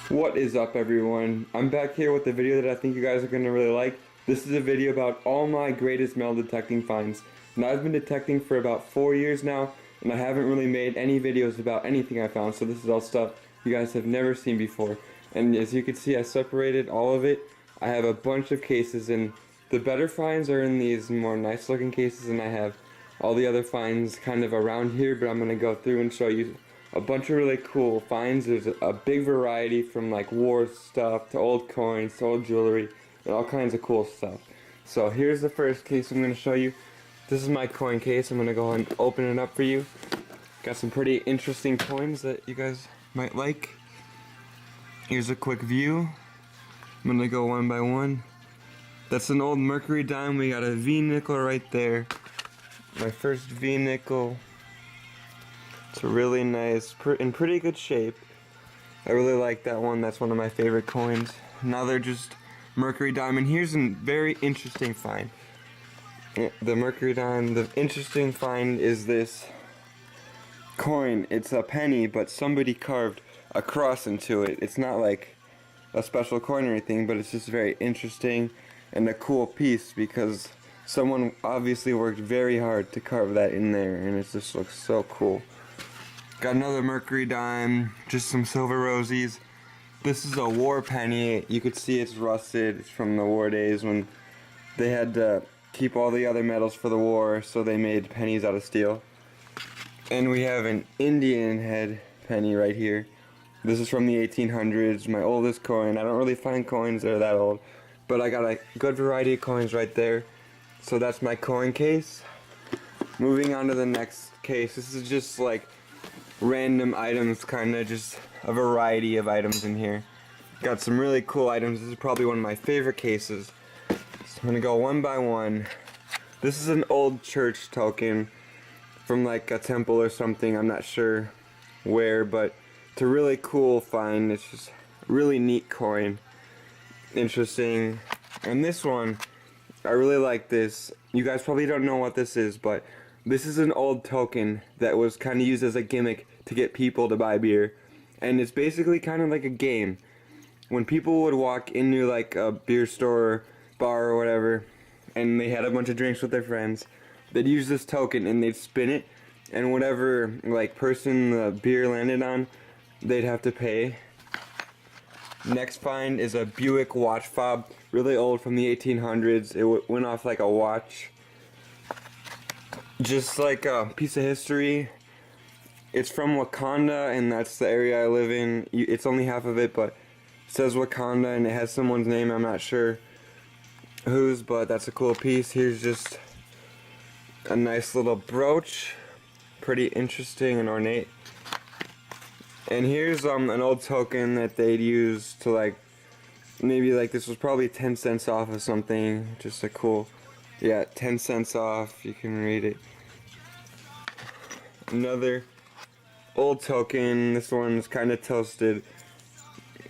What is up, everyone? I'm back here with a video that I think you guys are going to really like. This is a video about all my greatest metal detecting finds. Now, I've been detecting for about 4 years now, and I haven't really made any videos about anything I found, so this is all stuff you guys have never seen before. And as you can see, I separated all of it. I have a bunch of cases, and the better finds are in these more nice looking cases, and I have all the other finds kind of around here, but I'm going to go through and show you a bunch of really cool finds. There's a big variety from like war stuff to old coins to old jewelry and all kinds of cool stuff. So here's the first case I'm going to show you. This is my coin case. I'm going to go and open it up for you. Got some pretty interesting coins that you guys might like. Here's a quick view. I'm going to go one by one. That's an old mercury dime. We got a V nickel right there. My first V nickel. It's really nice, in pretty good shape. I really like that one. That's one of my favorite coins. Now they're just mercury diamond. Here's a very interesting find. The mercury dime, the interesting find is this coin. It's a penny, but somebody carved a cross into it. It's not like a special coin or anything, but it's just very interesting and a cool piece because someone obviously worked very hard to carve that in there, and it just looks so cool. Got another mercury dime, just some silver rosies. This is a war penny. You could see it's rusted. It's from the war days when they had to keep all the other metals for the war, so they made pennies out of steel. And we have an Indian head penny right here. This is from the 1800s, my oldest coin. I don't really find coins that are that old, but I got a good variety of coins right there. So that's my coin case. Moving on to the next case. This is just like random items, kind of just a variety of items in here. Got some really cool items. This is probably one of my favorite cases. So I'm gonna go one by one. This is an old church token from like a temple or something. I'm not sure where, but it's a really cool find. It's just a really neat coin. Interesting. And this one, I really like this. You guys probably don't know what this is, but this is an old token that was kind of used as a gimmick to get people to buy beer. And it's basically kind of like a game. When people would walk into like a beer store, bar or whatever, and they had a bunch of drinks with their friends, they'd use this token and they'd spin it, and whatever like person the beer landed on, they'd have to pay. Next find is a Buick watch fob, really old, from the 1800s. It went off like a watch. Just like a piece of history. It's from Wakanda, and that's the area I live in. It's only half of it, but it says Wakanda, and it has someone's name. I'm not sure whose, but that's a cool piece. Here's just a nice little brooch. Pretty interesting and ornate. And here's an old token that they'd use to like, maybe like this was probably 10 cents off of something. Just a cool, yeah, 10 cents off. You can read it. Another old token. This one's kind of toasted.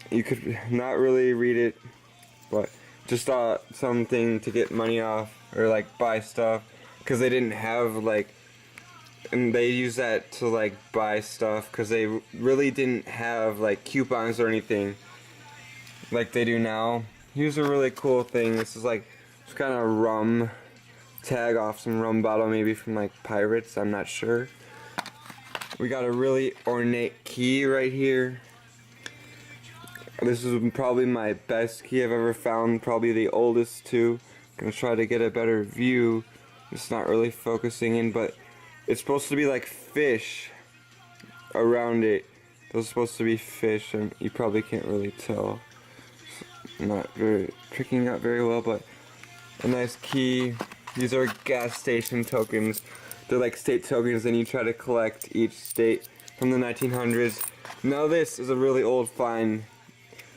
You could not really read it, but just something to get money off or like buy stuff, because they didn't have like, and they use that to like buy stuff because they really didn't have like coupons or anything like they do now. Here's a really cool thing. This is like it's kind of rum tag off some rum bottle, maybe from like pirates. I'm not sure. We got a really ornate key right here. This is probably my best key I've ever found, probably the oldest too. Gonna try to get a better view. It's not really focusing in, but it's supposed to be like fish around it. Those are supposed to be fish, and you probably can't really tell. It's not very picking up very well, but a nice key. These are gas station tokens. They're like state tokens, and you try to collect each state from the 1900s. Now this is a really old find.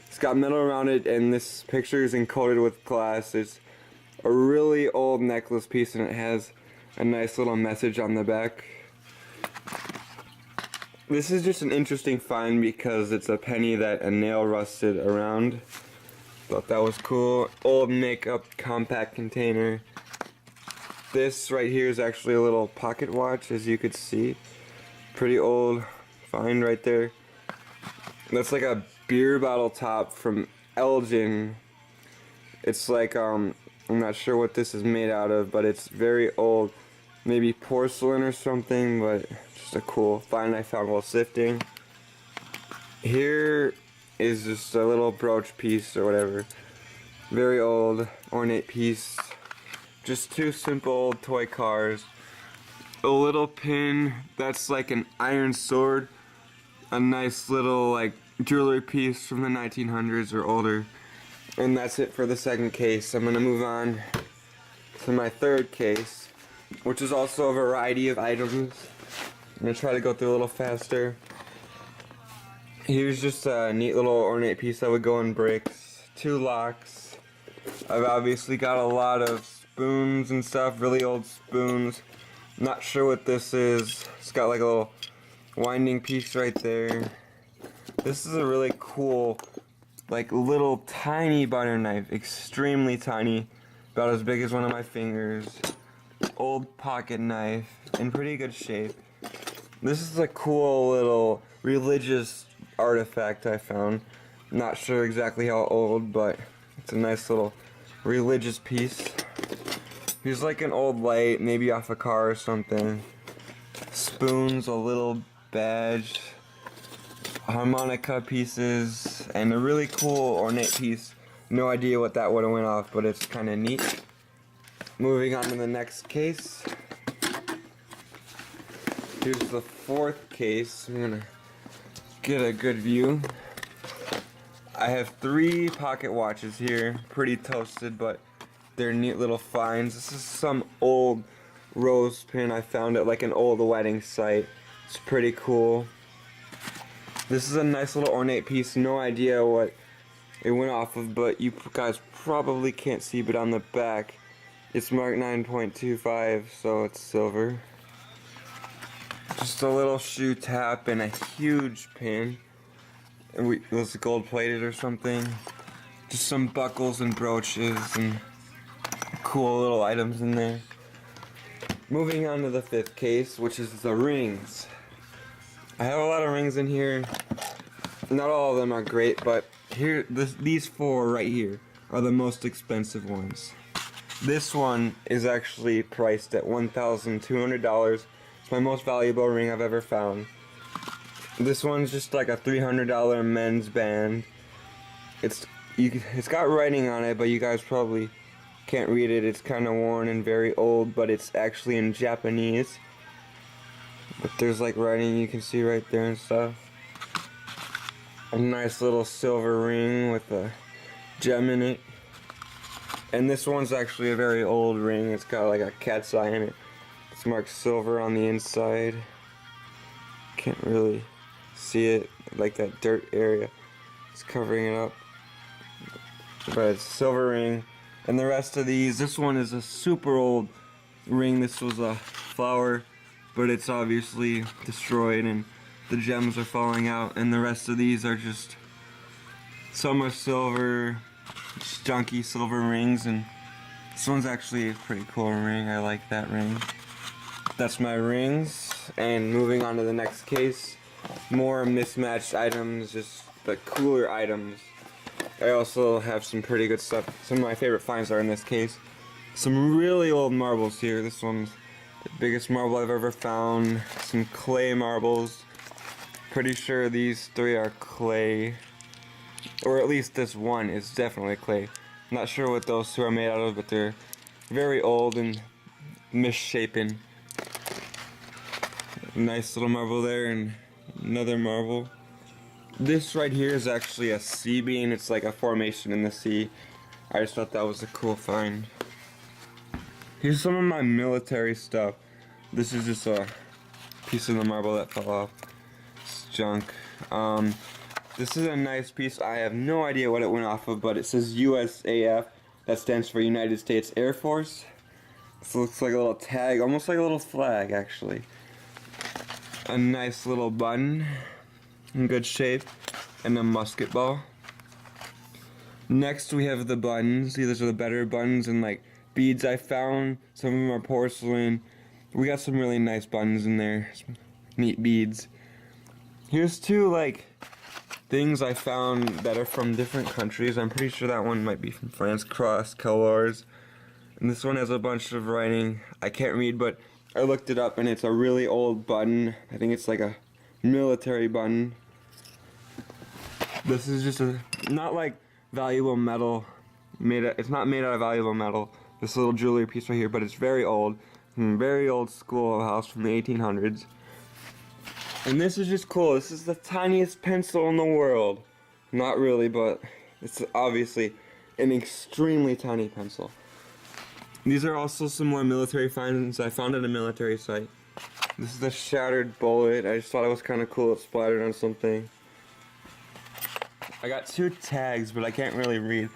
It's got metal around it, and this picture is encoded with glass. It's a really old necklace piece, and it has a nice little message on the back. This is just an interesting find because it's a penny that a nail rusted around. Thought that was cool. Old makeup compact container. This right here is actually a little pocket watch, as you could see. Pretty old find right there. That's like a beer bottle top from Elgin. It's like, I'm not sure what this is made out of, but it's very old. Maybe porcelain or something, but just a cool find I found while sifting. Here is just a little brooch piece or whatever. Very old, ornate piece. Just two simple old toy cars. A little pin that's like an iron sword. A nice little like jewelry piece from the 1900s or older. And that's it for the second case. I'm gonna move on to my third case, which is also a variety of items. I'm gonna try to go through a little faster. Here's just a neat little ornate piece that would go in bricks. Two locks. I've obviously got a lot of spoons and stuff, really old spoons. Not sure what this is. It's got like a little winding piece right there. This is a really cool, like little tiny butter knife, extremely tiny, about as big as one of my fingers. Old pocket knife, in pretty good shape. This is a cool little religious artifact I found. Not sure exactly how old, but it's a nice little religious piece. Here's like an old light, maybe off a car or something. Spoons, a little badge, harmonica pieces, and a really cool ornate piece. No idea what that would have went off, but it's kind of neat. Moving on to the next case. Here's the fourth case. I'm gonna get a good view. I have 3 pocket watches here, pretty toasted, but they're neat little finds. This is some old rose pin I found at like an old wedding site. It's pretty cool. This is a nice little ornate piece. No idea what it went off of, but you guys probably can't see, but on the back it's marked 9.25, so it's silver. Just a little shoe tap and a huge pin. And it was gold plated or something. Just some buckles and brooches and cool little items in there. Moving on to the 5th case, which is the rings. I have a lot of rings in here. Not all of them are great, but here, these 4 right here are the most expensive ones. This one is actually priced at $1,200. It's my most valuable ring I've ever found. This one's just like a $300 men's band. It's got writing on it, but you guys probably can't read it. It's kind of worn and very old, but it's actually in Japanese. But there's like writing you can see right there and stuff. A nice little silver ring with a gem in it. And this one's actually a very old ring. It's got like a cat's eye in it. It's marked silver on the inside. Can't really see it, like that dirt area. It's covering it up. But it's a silver ring. And the rest of these, this one is a super old ring. This was a flower, but it's obviously destroyed and the gems are falling out. And the rest of these are just, some are silver, just junky silver rings. And this one's actually a pretty cool ring. I like that ring. That's my rings. And moving on to the next case, more mismatched items, just the cooler items. I also have some pretty good stuff. Some of my favorite finds are in this case. Some really old marbles here. This one's the biggest marble I've ever found. Some clay marbles. Pretty sure these 3 are clay. Or at least this one is definitely clay. Not sure what those 2 are made out of, but they're very old and misshapen. Nice little marble there and another marble. This right here is actually a sea bean. It's like a formation in the sea. I just thought that was a cool find. Here's some of my military stuff. This is just a piece of the marble that fell off. It's junk. This is a nice piece. I have no idea what it went off of, but it says USAF. That stands for United States Air Force. This looks like a little tag, almost like a little flag actually. A nice little button in good shape, and a musket ball. Next we have the buttons. These are the better buttons and like beads I found. Some of them are porcelain. We got some really nice buttons in there. Some neat beads. Here's 2 like things I found that are from different countries. I'm pretty sure that one might be from France, cross, colors. And this one has a bunch of writing I can't read, but I looked it up and it's a really old button. I think it's like a military button. This is just not like valuable metal. It's not made out of valuable metal. This little jewelry piece right here, but it's very old. From a very old schoolhouse from the 1800s. And this is just cool. This is the tiniest pencil in the world. Not really, but it's obviously an extremely tiny pencil. These are also some more military finds I found at a military site. This is the shattered bullet. I just thought it was kind of cool. It splattered on something. I got 2 tags, but I can't really read.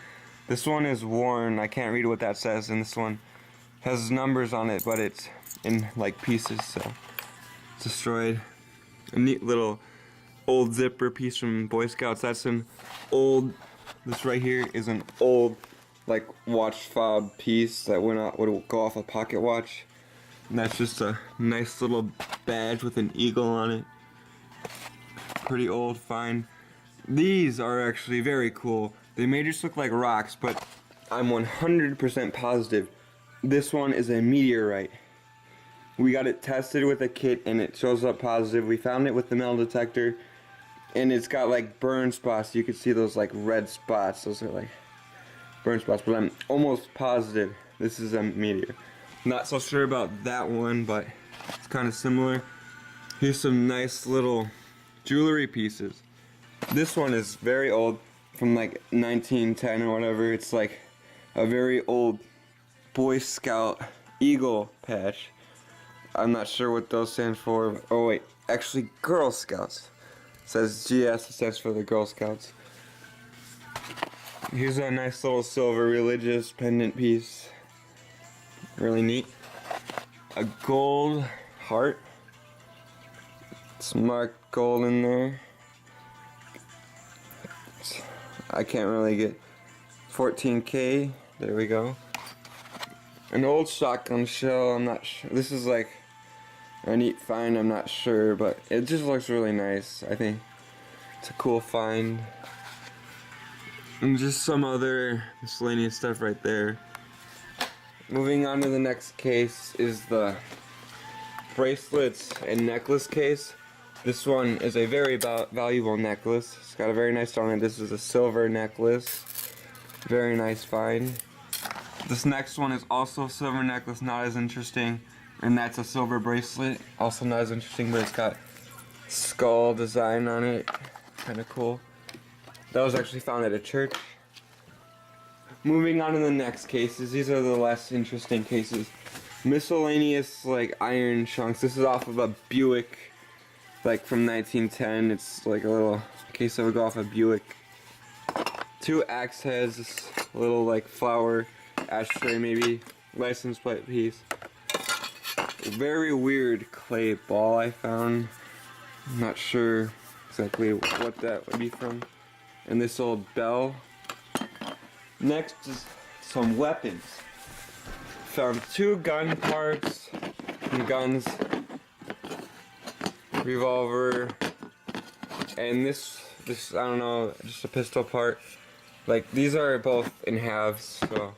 This one is worn. I can't read what that says, and this one has numbers on it, but it's in like pieces, so it's destroyed. A neat little old zipper piece from Boy Scouts. That's an old. This right here is an old like watch fob piece that would go off a pocket watch. And that's just a nice little badge with an eagle on it. Pretty old find. These are actually very cool. They may just look like rocks, but I'm 100% positive this one is a meteorite. We got it tested with a kit and it shows up positive. We found it with the metal detector and it's got like burn spots. You can see those like red spots. Those are like burn spots, but I'm almost positive this is a meteor. Not so sure about that one, but it's kind of similar. Here's some nice little jewelry pieces. This one is very old, from like 1910 or whatever. It's like a very old Boy Scout eagle patch. I'm not sure what those stand for. Oh wait, actually Girl Scouts. It says GS, it stands for the Girl Scouts. Here's a nice little silver religious pendant piece. Really neat. A gold heart. It's marked gold in there. I can't really get 14K. There we go. An old shotgun shell. I'm not sure. This is like a neat find. I'm not sure, but it just looks really nice. I think it's a cool find. And just some other miscellaneous stuff right there. Moving on to the next case is the bracelets and necklace case. This one is a very valuable necklace. It's got a very nice stone on it. This is a silver necklace. Very nice find. This next one is also a silver necklace, not as interesting. And that's a silver bracelet, also not as interesting, but it's got skull design on it. Kind of cool. That was actually found at a church. Moving on to the next cases. These are the less interesting cases. Miscellaneous like iron chunks. This is off of a Buick, like from 1910. It's like a little case that would go off a Buick. 2 axe heads. This little like flower ashtray maybe. License plate piece. Very weird clay ball I found. I'm not sure exactly what that would be from. And this old bell. Next is some weapons. Found 2 gun parts from guns, revolver, and this I don't know, just a pistol part. Like these are both in halves, so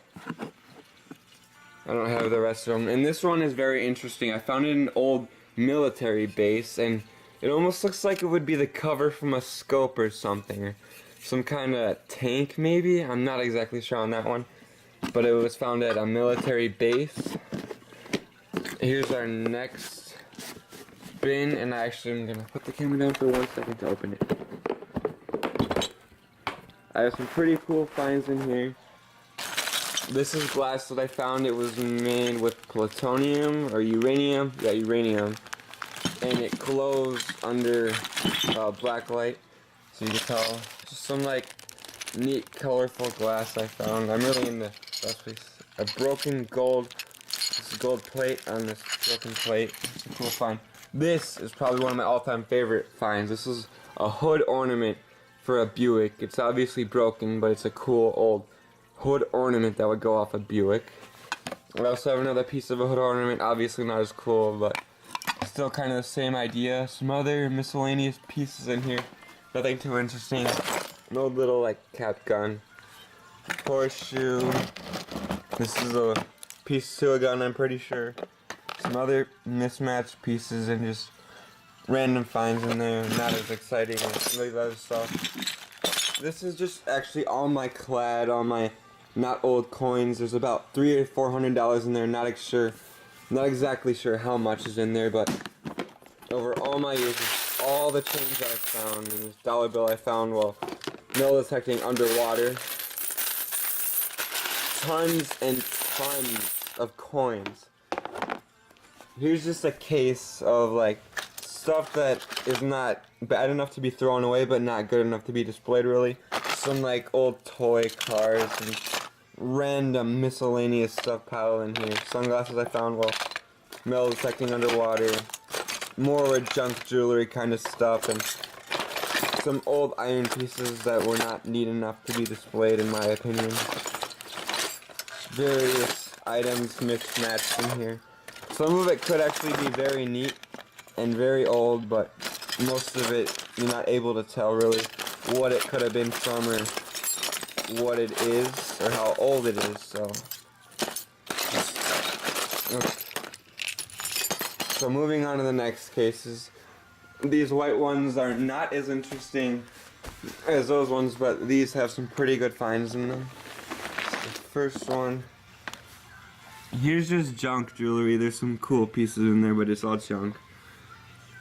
I don't have the rest of them. And this one is very interesting. I found it in an old military base, and it almost looks like it would be the cover from a scope or something, or some kind of tank maybe. I'm not exactly sure on that one, but it was found at a military base. Here's our next bin, and I actually am gonna put the camera down for 1 second to open it. I have some pretty cool finds in here. This is glass that I found. It was made with plutonium or uranium. Yeah, uranium. And it glows under black light, so you can tell. Just some like neat, colorful glass I found. I'm really into that piece. A broken gold. This is gold plate on this broken plate. It's a cool find. This is probably one of my all-time favorite finds. This is a hood ornament for a Buick. It's obviously broken, but it's a cool old hood ornament that would go off a Buick. I also have another piece of a hood ornament, obviously not as cool, but still kind of the same idea. Some other miscellaneous pieces in here. Nothing too interesting. An old little like cap gun. Horseshoe. This is a piece to a gun, I'm pretty sure. Some other mismatched pieces and just random finds in there. Not as exciting as some of the other stuff. This is just actually all my clad, all my not old coins. There's about $300 or $400 in there. Not exactly sure how much is in there, but over all my years, all the change I found, and this dollar bill I found while metal detecting underwater. Tons and tons of coins. Here's just a case of like stuff that is not bad enough to be thrown away, but not good enough to be displayed really. Some like old toy cars and random miscellaneous stuff piled in here. Sunglasses I found while metal detecting underwater. More junk jewelry kind of stuff, and some old iron pieces that were not neat enough to be displayed in my opinion. Various items mismatched in here. Some of it could actually be very neat and very old, but most of it you're not able to tell really what it could have been from or what it is or how old it is. So moving on to the next cases. These white ones are not as interesting as those ones, but these have some pretty good finds in them. The first one. Here's just junk jewelry. There's some cool pieces in there, but it's all junk.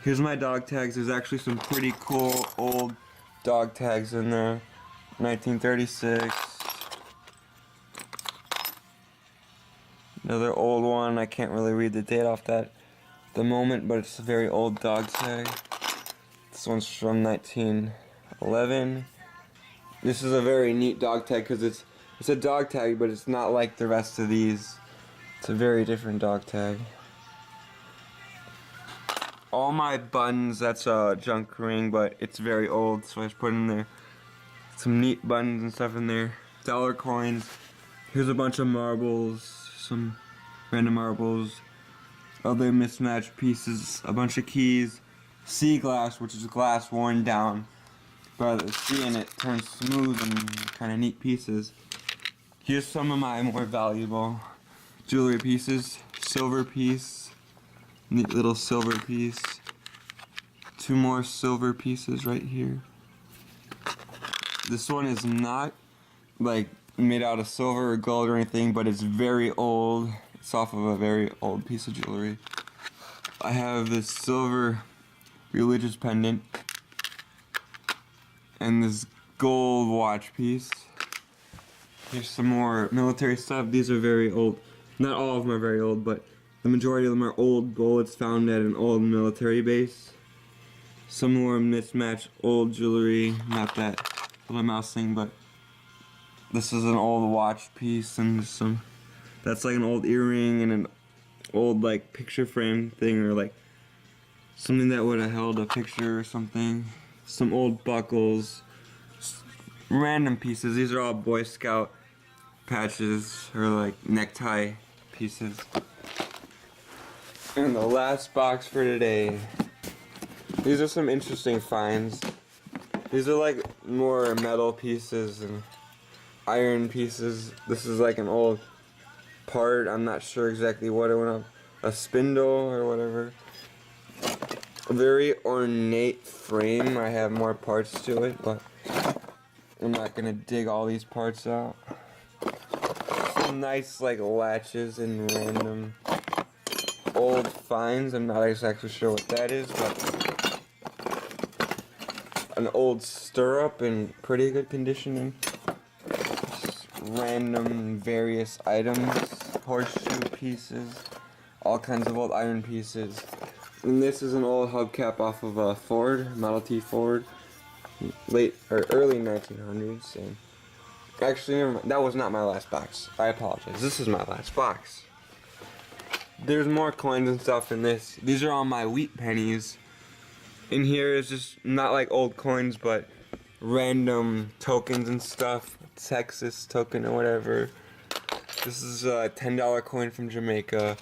Here's my dog tags. There's actually some pretty cool old dog tags in there. 1936. Another old one. I can't really read the date off that at the moment, but it's a very old dog tag. This one's from 1911. This is a very neat dog tag because it's a dog tag, but it's not like the rest of these. It's a very different dog tag. All my buttons, that's a junk ring, but it's very old, so I just put in there some neat buttons and stuff in there. Dollar coins. Here's a bunch of marbles, some random marbles, other mismatched pieces, a bunch of keys, sea glass, which is glass worn down, but the sea in it turns smooth and kind of neat pieces. Here's some of my more valuable jewelry pieces. Silver piece, neat little silver piece. Two more silver pieces right here. This one is not like made out of silver or gold or anything, but it's very old. It's off of a very old piece of jewelry. I have this silver religious pendant and this gold watch piece. Here's some more military stuff. These are very old. Not all of them are very old, but the majority of them are old bullets found at an old military base. Some more mismatched old jewelry. Not that little mouse thing, but this is an old watch piece and some. That's like an old earring and an old like picture frame thing, or like something that would have held a picture or something. Some old buckles. Random pieces. These are all Boy Scout patches or like necktie pieces. And the last box for today. These are some interesting finds. These are like more metal pieces and iron pieces. This is like an old part. I'm not sure exactly what it went up. A spindle or whatever. A very ornate frame. I have more parts to it, but I'm not gonna dig all these parts out. Some nice like latches and random old finds. I'm not exactly sure what that is, but an old stirrup in pretty good condition. Just random various items, horseshoe pieces, all kinds of old iron pieces. And this is an old hubcap off of a Ford, Model T Ford, late or early 1900s. And actually, never mind, that was not my last box. I apologize. This is my last box. There's more coins and stuff in this. These are all my wheat pennies. In here is just not like old coins, but random tokens and stuff. Texas token or whatever. This is a $10 coin from Jamaica.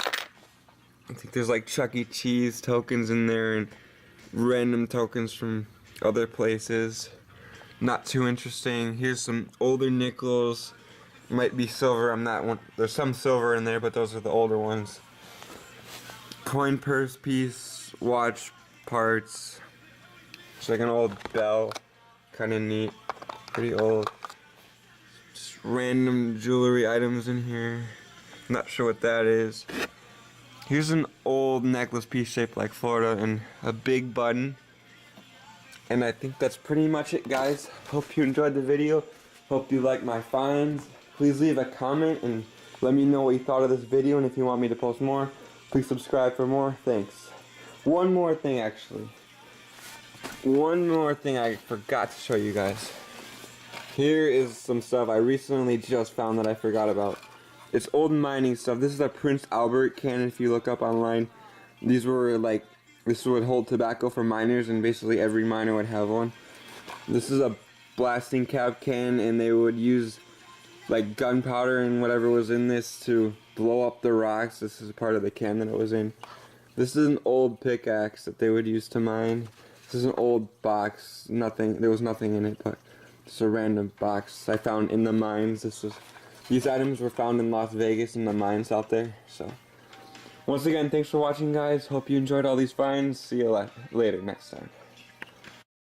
I think there's like Chuck E. Cheese tokens in there and random tokens from other places. Not too interesting. Here's some older nickels. Might be silver. I'm not one. There's some silver in there, but those are the older ones. Coin purse piece, watch parts. It's like an old bell. Kind of neat. Pretty old. Just random jewelry items in here. Not sure what that is. Here's an old necklace piece shaped like Florida and a big button. And I think that's pretty much it, guys. Hope you enjoyed the video. Hope you like my finds. Please leave a comment and let me know what you thought of this video, and if you want me to post more, please subscribe for more. Thanks. One more thing I forgot to show you guys. Here is some stuff I recently just found that I forgot about. It's old mining stuff. This is a Prince Albert can. If you look up online, these were like, this would hold tobacco for miners, and basically every miner would have one. This is a blasting cap can, and they would use like gunpowder and whatever was in this to blow up the rocks. This is part of the can that it was in. This is an old pickaxe that they would use to mine. This is an old box. There was nothing in it, but it's a random box I found in the mines. These items were found in Las Vegas in the mines out there. So once again, thanks for watching, guys. Hope you enjoyed all these finds. See you later next time.